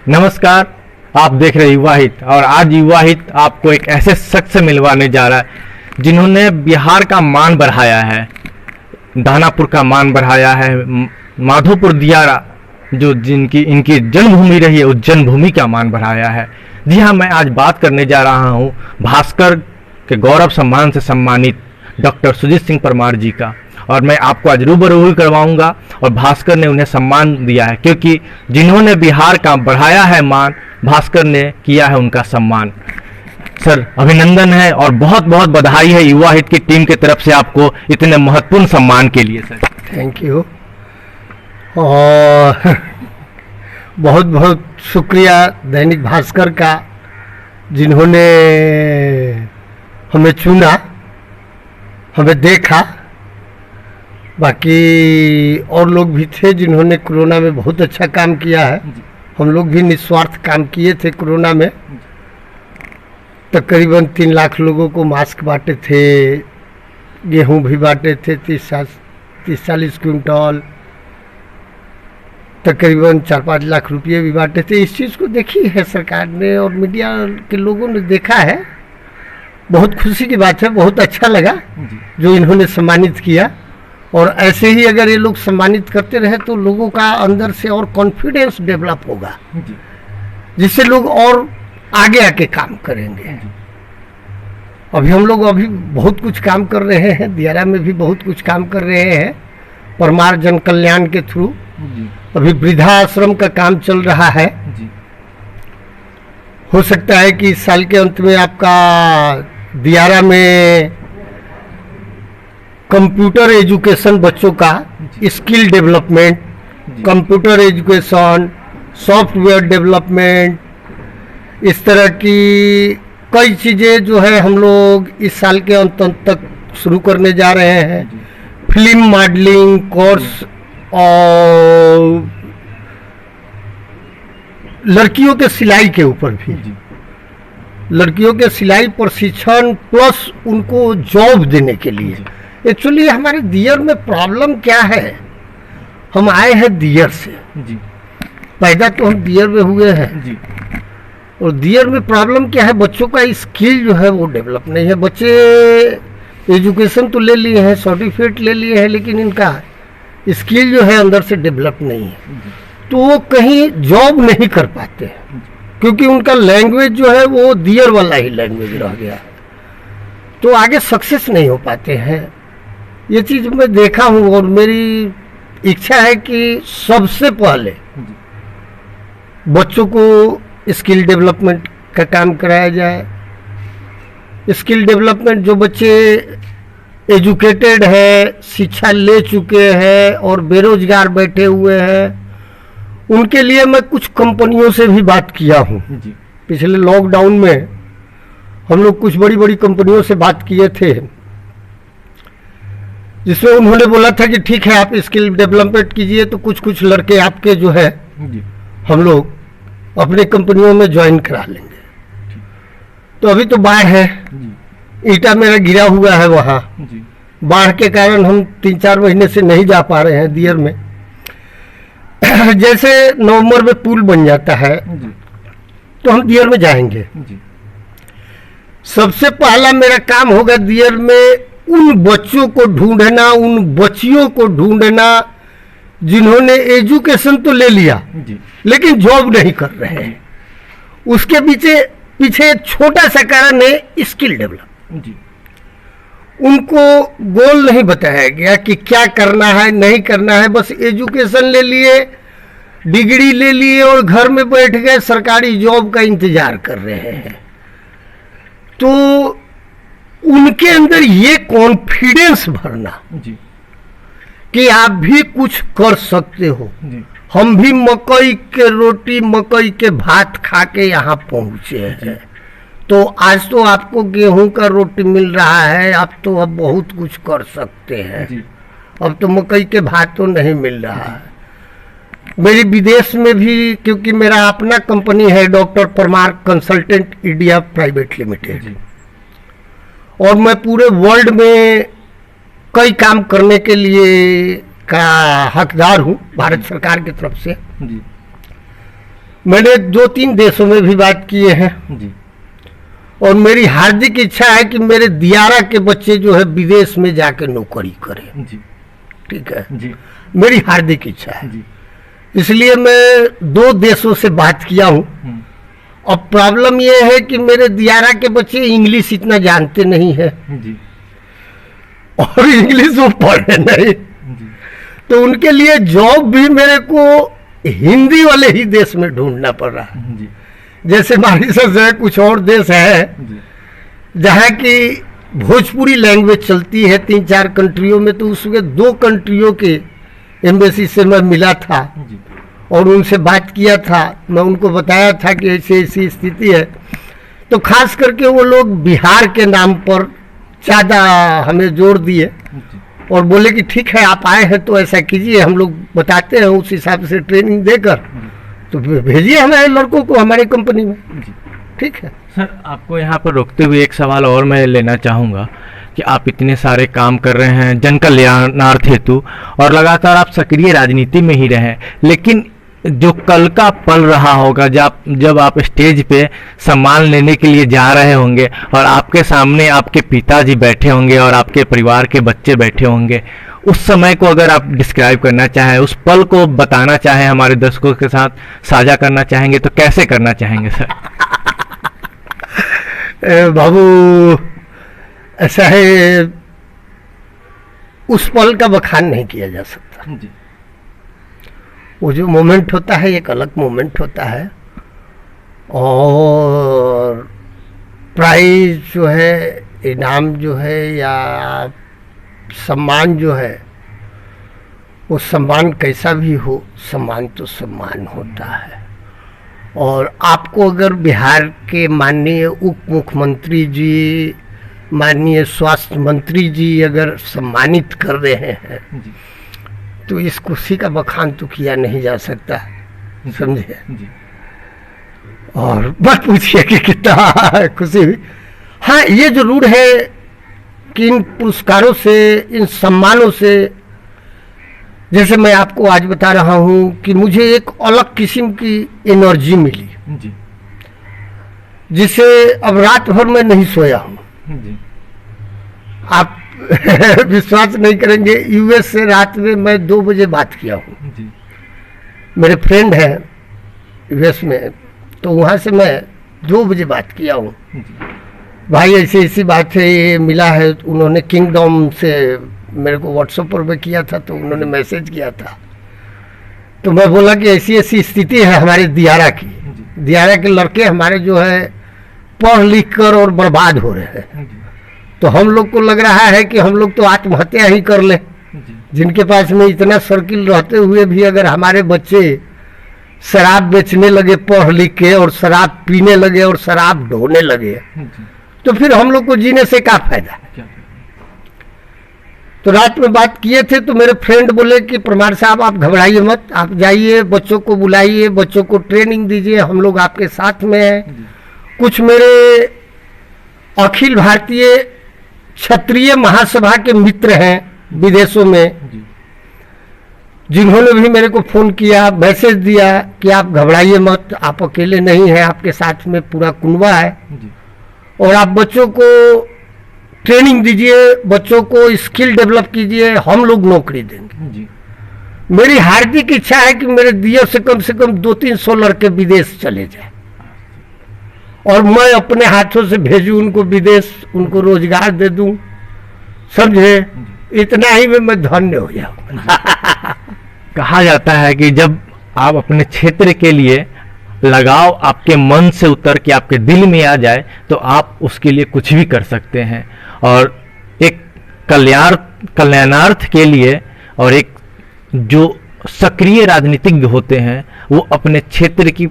नमस्कार, आप देख रहे युवा हित और आज युवा हित आपको एक ऐसे शख्स से मिलवाने जा रहा है जिन्होंने बिहार का मान बढ़ाया है, दानापुर का मान बढ़ाया है, माधोपुर दियारा जो जिनकी इनकी जन्मभूमि रही है उस जन्मभूमि का मान बढ़ाया है। जी हाँ, मैं आज बात करने जा रहा हूँ भास्कर के गौरव सम्मान से सम्मानित डॉक्टर सुजीत सिंह परमार जी का, और मैं आपको आज रूबरू करवाऊंगा। और भास्कर ने उन्हें सम्मान दिया है क्योंकि जिन्होंने बिहार का बढ़ाया है मान, भास्कर ने किया है उनका सम्मान। सर अभिनंदन है और बहुत बहुत बधाई है युवा हित की टीम की तरफ से आपको इतने महत्वपूर्ण सम्मान के लिए। सर थैंक यू और बहुत बहुत शुक्रिया दैनिक भास्कर का, जिन्होंने हमें चुना, हमें देखा। बाकी और लोग भी थे जिन्होंने कोरोना में बहुत अच्छा काम किया है। हम लोग भी निस्वार्थ काम किए थे कोरोना में। तकरीबन 3 लाख लोगों को मास्क बांटे थे, गेहूं भी बांटे थे 30-40 क्विंटल, तकरीबन 4-5 लाख रुपये भी बांटे थे। इस चीज़ को देखी है सरकार ने और मीडिया के लोगों ने देखा है। बहुत खुशी की बात है, बहुत अच्छा लगा जो इन्होंने सम्मानित किया। और ऐसे ही अगर ये लोग सम्मानित करते रहे तो लोगों का अंदर से और कॉन्फिडेंस डेवलप होगा, जिससे लोग और आगे आके काम करेंगे। अभी हम लोग बहुत कुछ काम कर रहे हैं, दियारा में भी बहुत कुछ काम कर रहे हैं परमार जन कल्याण के थ्रू। अभी वृद्धाश्रम का काम चल रहा है। हो सकता है कि इस साल के अंत में आपका दियारा में कंप्यूटर एजुकेशन बच्चों का skill development, computer education, software development, इस तरह की कई चीज़ें जो है हम लोग इस साल के अंत तक शुरू करने जा रहे हैं। फिल्म मॉडलिंग कोर्स और लड़कियों के सिलाई के ऊपर भी, लड़कियों के सिलाई प्रशिक्षण प्लस उनको जॉब देने के लिए। एक्चुअली हमारे दियर में प्रॉब्लम क्या है, हम आए हैं दियर से जी। पैदा तो हम दियर में हुए हैं जी। और दियर में प्रॉब्लम क्या है, बच्चों का स्किल जो है वो डेवलप नहीं है। बच्चे एजुकेशन तो ले लिए हैं, सर्टिफिकेट ले लिए हैं, लेकिन इनका स्किल जो है अंदर से डेवलप नहीं है। तो वो कहीं जॉब नहीं कर पाते क्योंकि उनका लैंग्वेज जो है वो दियर वाला ही लैंग्वेज रह गया, तो आगे सक्सेस नहीं हो पाते हैं। ये चीज़ मैं देखा हूँ और मेरी इच्छा है कि सबसे पहले बच्चों को स्किल डेवलपमेंट का काम कराया जाए। स्किल डेवलपमेंट, जो बच्चे एजुकेटेड है, शिक्षा ले चुके हैं और बेरोजगार बैठे हुए हैं, उनके लिए मैं कुछ कंपनियों से भी बात किया हूँ। पिछले लॉकडाउन में हम लोग कुछ बड़ी बड़ी कंपनियों से बात किए थे, जिसमें उन्होंने बोला था कि ठीक है आप स्किल डेवलपमेंट कीजिए तो कुछ लड़के आपके जो है हम लोग अपने कंपनियों में ज्वाइन करा लेंगे। तो अभी तो बाढ़ है, ईटा मेरा गिरा हुआ है वहाँ, बाढ़ के कारण हम 3-4 महीने से नहीं जा पा रहे हैं दियर में। जैसे नवंबर में पुल बन जाता है तो हम दियर में जाएंगे। सबसे पहला मेरा काम होगा दियर में उन बच्चों को ढूंढना, उन बच्चियों को ढूंढना जिन्होंने एजुकेशन तो ले लिया लेकिन जॉब नहीं कर रहे हैं। उसके पीछे एक छोटा सा कारण है स्किल डेवलप। उनको गोल नहीं बताया गया कि क्या करना है नहीं करना है, बस एजुकेशन ले लिए, डिग्री ले लिए और घर में बैठ गए सरकारी जॉब का इंतजार कर रहे हैं। तो उनके अंदर ये कॉन्फिडेंस भरना कि आप भी कुछ कर सकते हो। हम भी मकई के रोटी, मकई के भात खा के यहाँ पहुँचे हैं, तो आज तो आपको गेहूं का रोटी मिल रहा है, आप तो अब बहुत कुछ कर सकते हैं। अब तो मकई के भात तो नहीं मिल रहा है। मेरी विदेश में भी, क्योंकि मेरा अपना कंपनी है doctor Parmar consultant India private limited, और मैं पूरे वर्ल्ड में कई काम करने के लिए का हकदार हूँ भारत सरकार की तरफ से। मैंने 2-3 देशों में भी बात किए हैं जी और मेरी हार्दिक इच्छा है कि मेरे दियारा के बच्चे जो है विदेश में जाके नौकरी करें। जी ठीक है, जी मेरी हार्दिक इच्छा है। जी इसलिए मैं 2 देशों से बात किया हूँ। अब प्रॉब्लम ये है कि मेरे दियारा के बच्चे इंग्लिश इतना जानते नहीं है जी और इंग्लिश वो पढ़े नहीं, जी तो उनके लिए जॉब भी मेरे को हिंदी वाले ही देश में ढूंढना पड़ रहा है। जी जैसे मॉरिशस है, कुछ और देश है जी जहाँ की भोजपुरी लैंग्वेज चलती है 3-4 कंट्रियों में, तो उसमें 2 कंट्रियों के एम्बेसी से मैं मिला था जी और उनसे बात किया था। मैं उनको बताया था कि ऐसी ऐसी स्थिति है, तो खास करके वो लोग बिहार के नाम पर ज़्यादा हमें जोर दिए जी और बोले कि ठीक है आप आए हैं तो ऐसा कीजिए, हम लोग बताते हैं उस हिसाब से ट्रेनिंग देकर, तो भेजिए हमारे लड़कों को हमारी कंपनी में। जी ठीक है सर, आपको यहाँ पर रोकते हुए एक सवाल और मैं लेना चाहूँगा कि आप इतने सारे काम कर रहे हैं जन कल्याणार्थ हेतु और लगातार आप सक्रिय राजनीति में ही रहे, लेकिन जो कल का पल रहा होगा जब आप स्टेज पे सम्मान लेने के लिए जा रहे होंगे और आपके सामने आपके पिताजी बैठे होंगे और आपके परिवार के बच्चे बैठे होंगे, उस समय को अगर आप डिस्क्राइब करना चाहें, उस पल को बताना चाहें, हमारे दर्शकों के साथ साझा करना चाहेंगे तो कैसे करना चाहेंगे सर? बाबू ऐसा है, उस पल का बखान नहीं किया जा सकता। जी वो जो मोमेंट होता है एक अलग मोमेंट होता है और प्राइज जो है, इनाम जो है या सम्मान जो है, वो सम्मान कैसा भी हो, सम्मान तो सम्मान होता है। और आपको अगर बिहार के माननीय उप मुख्यमंत्री जी, माननीय स्वास्थ्य मंत्री जी अगर सम्मानित कर रहे हैं जी तो इस खुशी का बखान तो किया नहीं जा सकता, समझे। जी और मत पूछिए कि कितना खुशी हुई। हाँ, ये जरूर है कि इन पुरस्कारों से, इन सम्मानों से, जैसे मैं आपको आज बता रहा हूँ कि मुझे एक अलग किस्म की एनर्जी मिली जी जिसे अब रात भर मैं नहीं सोया हूँ। जी आप विश्वास नहीं करेंगे, यूएस से रात में मैं 2 बजे बात किया हूँ। जी मेरे फ्रेंड हैं यूएस में, तो वहाँ से मैं 2 बजे बात किया हूँ। जी भाई ऐसी ऐसी बात है, ये मिला है। उन्होंने किंगडम से मेरे को व्हाट्सएप पर भी किया था, तो उन्होंने मैसेज किया था, तो मैं बोला कि ऐसी ऐसी स्थिति है हमारे दियारा की। दियारा के लड़के हमारे जो है पढ़ लिख कर और बर्बाद हो रहे हैं, तो हम लोग को लग रहा है कि हम लोग तो आत्महत्या ही कर ले। जिनके पास में इतना सर्किल रहते हुए भी अगर हमारे बच्चे शराब बेचने लगे पढ़ लिख के, और शराब पीने लगे और शराब ढोने लगे, तो फिर हम लोग को जीने से क्या फायदा। तो रात में बात किए थे, तो मेरे फ्रेंड बोले कि परमार साहब आप घबराइए मत, आप जाइए, बच्चों को बुलाइए, बच्चों को ट्रेनिंग दीजिए, हम लोग आपके साथ में हैं। कुछ मेरे अखिल भारतीय क्षत्रिय महासभा के मित्र हैं विदेशों में, जिन्होंने भी मेरे को फ़ोन किया, मैसेज दिया कि आप घबराइए मत, आप अकेले नहीं हैं, आपके साथ में पूरा कुनबा है, और आप बच्चों को ट्रेनिंग दीजिए, बच्चों को स्किल डेवलप कीजिए, हम लोग नौकरी देंगे। मेरी हार्दिक इच्छा है कि मेरे दियर से कम 200-300 लड़के विदेश चले जाए और मैं अपने हाथों से भेजूं उनको विदेश, उनको रोजगार दे दूं, समझे। इतना ही में मैं धन्य हो जाऊं। कहा जाता है कि जब आप अपने क्षेत्र के लिए लगाव आपके मन से उतर के आपके दिल में आ जाए तो आप उसके लिए कुछ भी कर सकते हैं, और एक कल्याणार्थ के लिए, और एक जो सक्रिय राजनीतिज्ञ होते हैं वो अपने क्षेत्र की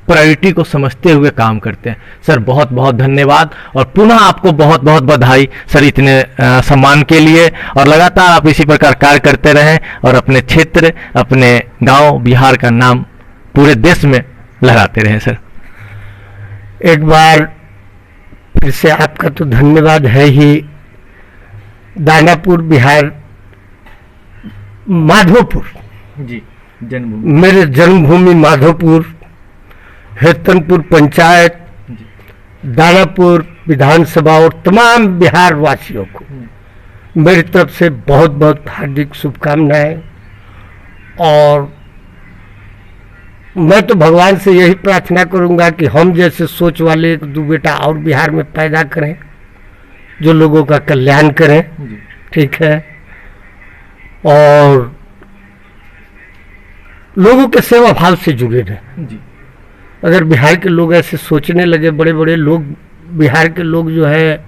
प्रायोरिटी को समझते हुए काम करते हैं। सर बहुत बहुत धन्यवाद, और पुनः आपको बहुत बहुत बधाई सर इतने सम्मान के लिए, और लगातार आप इसी प्रकार कार्य करते रहें और अपने क्षेत्र, अपने गांव बिहार का नाम पूरे देश में लहराते रहें सर। एक बार फिर से आपका तो धन्यवाद है ही। दानापुर बिहार, माधोपुर जी, जन्मभूमि, मेरे जन्मभूमि माधोपुर, हेतनपुर पंचायत, दानापुर विधानसभा और तमाम बिहार वासियों को मेरी तरफ से बहुत बहुत हार्दिक शुभकामनाएं। और मैं तो भगवान से यही प्रार्थना करूंगा कि हम जैसे सोच वाले एक दो बेटा और बिहार में पैदा करें, जो लोगों का कल्याण करें। ठीक है, और लोगों के सेवा भाव से जुड़े रहें। अगर बिहार के लोग ऐसे सोचने लगे, बड़े बड़े लोग बिहार के लोग जो है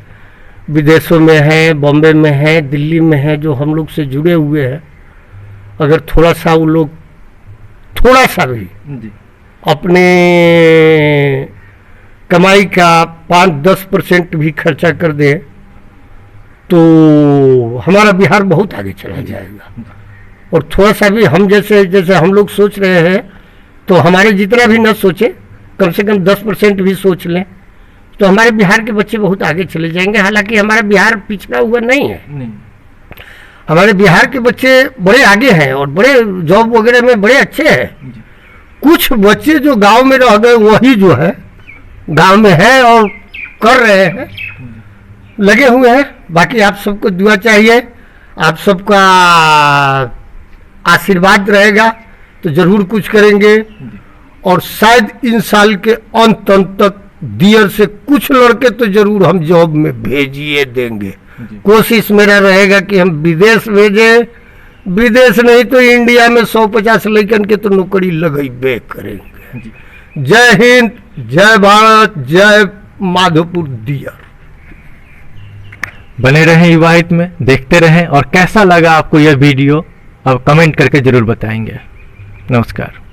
विदेशों में हैं, बॉम्बे में हैं, दिल्ली में हैं, जो हम लोग से जुड़े हुए हैं, अगर थोड़ा सा वो लोग थोड़ा सा भी अपने कमाई का 5-10% भी खर्चा कर दे तो हमारा बिहार बहुत आगे चला जाएगा। और थोड़ा सा भी हम जैसे हम लोग सोच रहे हैं, तो हमारे जितना भी न सोचे, कम से कम 10% भी सोच लें तो हमारे बिहार के बच्चे बहुत आगे चले जाएंगे। हालांकि हमारा बिहार पिछड़ा हुआ नहीं है, हमारे बिहार के बच्चे बड़े आगे हैं और बड़े जॉब वगैरह में बड़े अच्छे हैं। कुछ बच्चे जो गांव में रह गए वही जो है गांव में है और कर रहे हैं, लगे हुए हैं। बाकी आप सबको दुआ चाहिए, आप सबका आशीर्वाद रहेगा तो जरूर कुछ करेंगे। और शायद इन साल के अंत तक दियर से कुछ लड़के तो जरूर हम जॉब में भेजिए देंगे। कोशिश मेरा रहेगा कि हम विदेश भेजें, विदेश नहीं तो इंडिया में 150 लड़कन के तो नौकरी लगेबे करेंगे। जय हिंद, जय भारत, जय माधोपुर दियर। बने रहें युवा हित में, देखते रहें। और कैसा लगा आपको यह वीडियो अब कमेंट करके जरूर बताएंगे। नमस्कार।